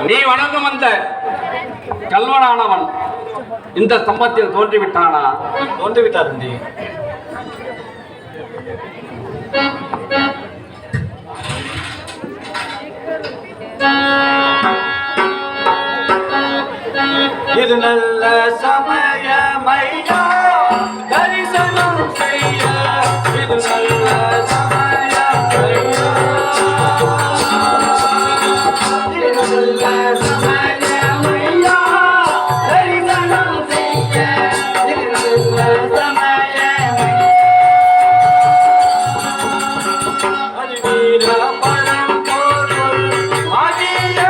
நீ வணங்கும் அந்த கல்வனானவன் இந்த ஸ்தம்பத்தில் தோன்றிவிட்டானா? தோன்றிவிட்டார் தந்தை. இது நல்ல சமயமையா தரிசனம் செய்ய, இது நல்ல சமயமையா, இது நல்ல சமயமையா தரிசனம் செய்ய, இது நல்ல சமயமையா. அதிவீர பழம் போல் ஆகிய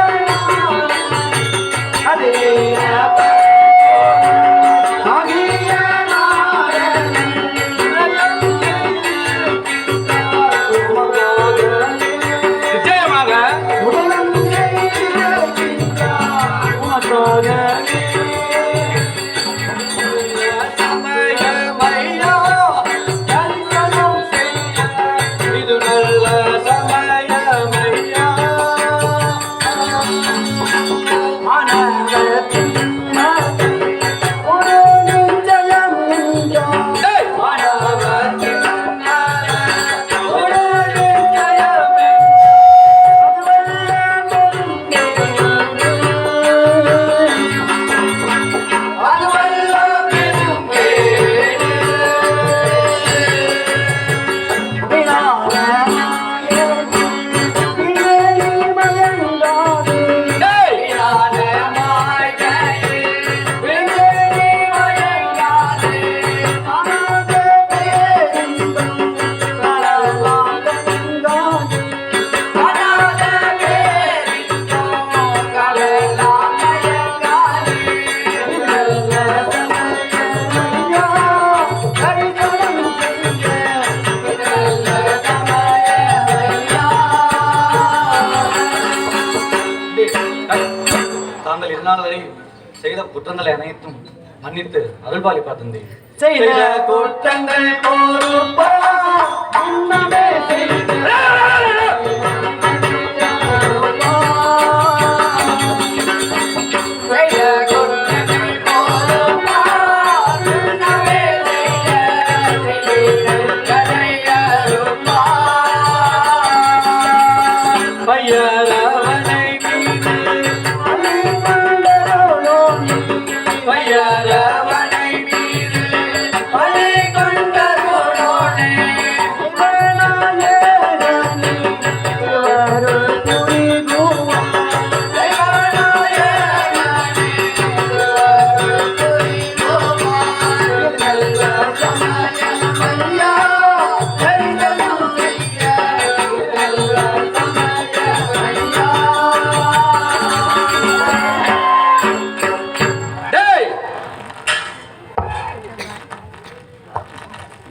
செய்த குற்றங்களை அனைத்தும் மன்னித்து அருள்பாலிப்பா தந்தை. செய்த குற்றங்கள் பொறுப்பா முன்னமே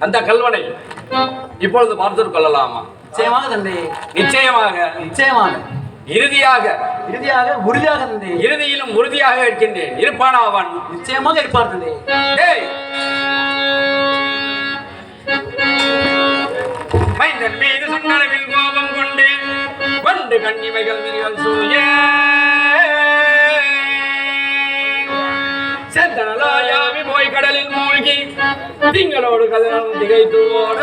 அந்த கல்வனை இப்பொழுது பார்த்து கொள்ளலாமா? நிச்சயமாக தந்தை. நிச்சயமாக நிச்சயமாக இறுதியாக இறுதியாக உறுதியாக தந்தை. இறுதியிலும் உறுதியாக இருக்கின்றேன். இருப்பானா அவன்? நிச்சயமாக இருப்பார் தந்தை. மைந்தன் மீது சொன்னளவில் கோபம் கொண்டு கொண்டு கண்ணிமைகள் மிருகல் சூய செந்தனலாயாவி போய் கடலில் மூழ்கி திங்களோடு கதனம் திகைத்து ஓட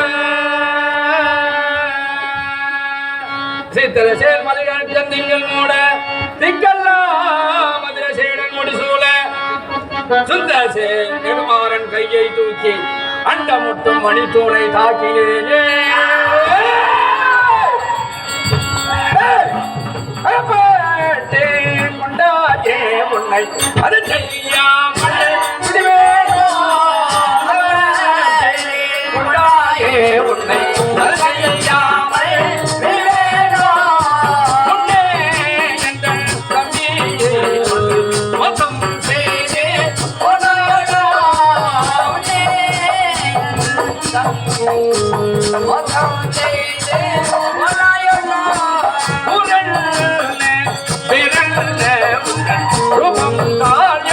சித்திர சேல் மலைகள் திங்கள் மூட திங்கல்லா மதுர சேடன் முடிசூழ சுந்தர சேல் நெடுமாறன் கையை தூக்கி அண்ட முட்டும் மணித்தூணை தாக்கினேனே. கொண்டாயே உன்னை அது செய்யாமல் கொண்டாயே உன்னை அது செய்யாமல் உன்னே என்ற தம்பியே மொத்தம் செய்தே மொத்தம் செய்தே ரூபம் தாழ்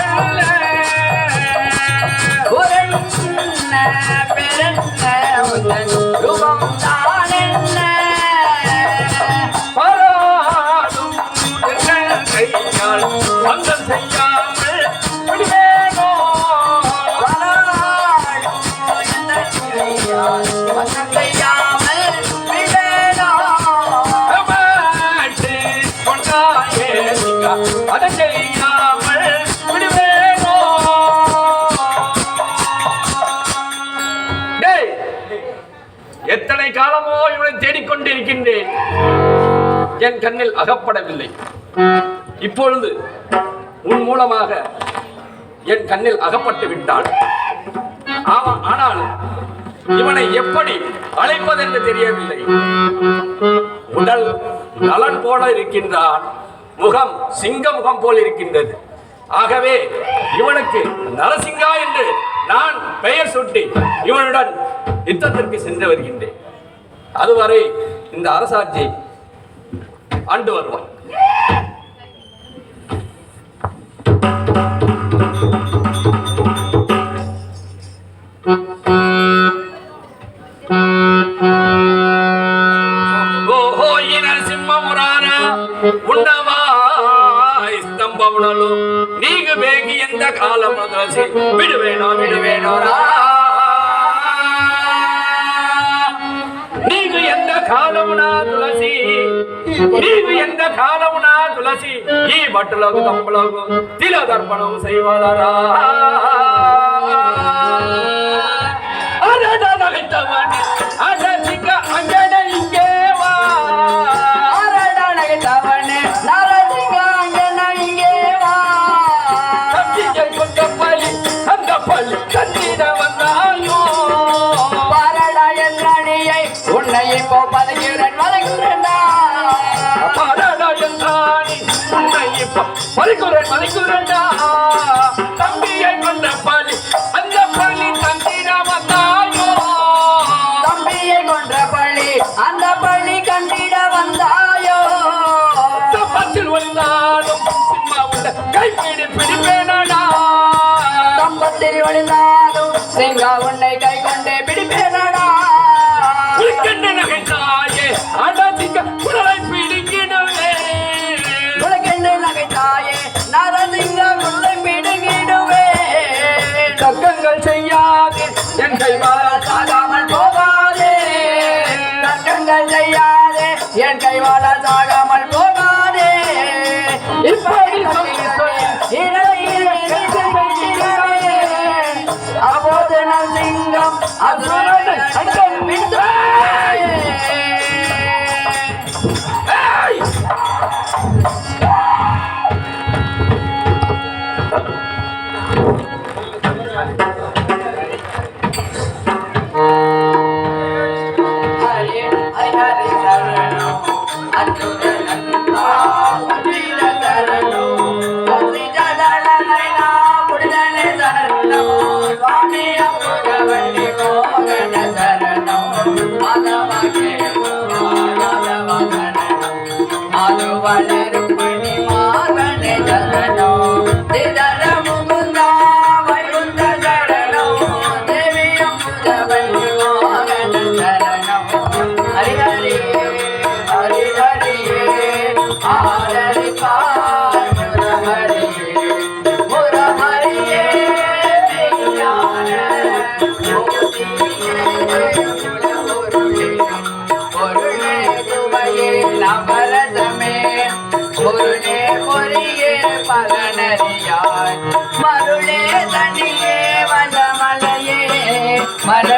என் கண்ணில் அகப்படவில்லை. இப்பொழுது உன் மூலமாக என் கண்ணில் அகப்பட்டு விட்டான். ஆனால் இவனை எப்படி அழைப்பதென்று தெரியவில்லை. உடல் நலன் போல இருக்கின்றான், முகம் சிங்க முகம் போல் இருக்கின்றது. ஆகவே இவனுக்கு நரசிங்கா என்று நான் பெயர் சுட்டி இவனுடன் யுத்தத்திற்கு சென்று வருகின்றேன். அதுவரை இந்த அரசாட்சி ஆண்டு வருவான். నీకు బేగి ఎంత కాలం వదలసి విడువేనో నీకు ఎంత కాలమునా తులసి తులసి ఈ బట్టలకు తప్పులకు తిల దర్పణం చేయవలరా மலைக்குரண்டா தம்பியை கொண்ட பலி அந்த பலி கண்டிட வந்தாயோ தம்பியை கொன்ற பலி அந்த பலி கண்டிட வந்தாயோ தம்பத்தில் ஒளிந்தாலும் சிம்மா உள்ள கைப்பிடி பிடிப்பேனடா தம்பத்தில் ஒளிந்தாலும் சிங்கா உன்னை கை கொண்டே பிடிப்பேனடா உனக்கென்ன நகைத்தாயே அடாதிக்க குடலை பிடிக்கிடவே உனக்கென்ன நகைத்தாயே தர்க்கங்கள் செய்யாதே என் கைவாளால் சாகாமல் போகாதே தர்க்கங்கள் செய்யாதே என் கைவாளால் சாகாமல் போகாதே இப்படி அப்போது நம் சிங்கம் மருளே தனியே வளமலையே மர